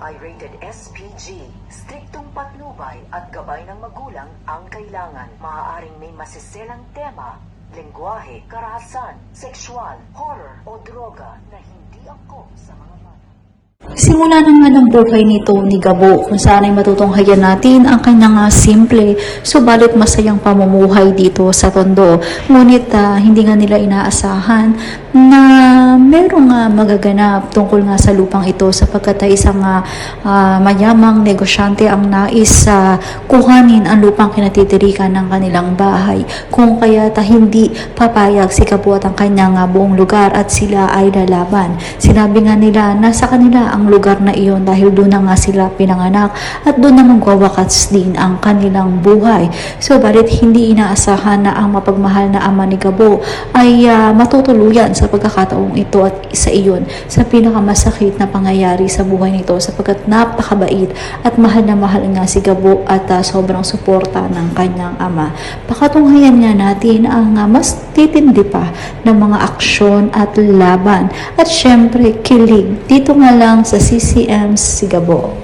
ay rated SPG. Striktong patnubay at gabay ng magulang ang kailangan. Maaaring may masiselang tema, lengguwahe, karahasan, sexual, horror o droga na hindi angkop sa mga bata. Simula naman ang buhay ni Tony Gabo kung saan ay matutunghayan natin ang kanyang simple subalit masayang pamumuhay dito sa Tondo. Ngunit hindi nga nila inaasahan na merong magaganap tungkol nga sa lupang ito sapagkat ay isang mayamang negosyante ang nais kuhanin ang lupang kinatitirikan ng kanilang bahay. Kung kaya hindi papayag si Gabo at ang kanyang buong lugar at sila ay lalaban. Sinabi nga nila na sa kanila ang lugar na iyon dahil doon na nga sila pinanganak at doon na magwawakas din ang kanilang buhay. So, balit hindi inaasahan na ang mapagmahal na ama ni Gabo ay matutuluyan sa pagkakataong ito at isa iyon sa pinakamasakit na pangyayari sa buhay nito sapagkat napakabait at mahal na mahal nga si Gabo at sobrang suporta ng kanyang ama. Pakatunghayan nga natin ang mas titindi pa ng mga aksyon at laban at syempre kilig dito nga lang sa CCM Sigabo.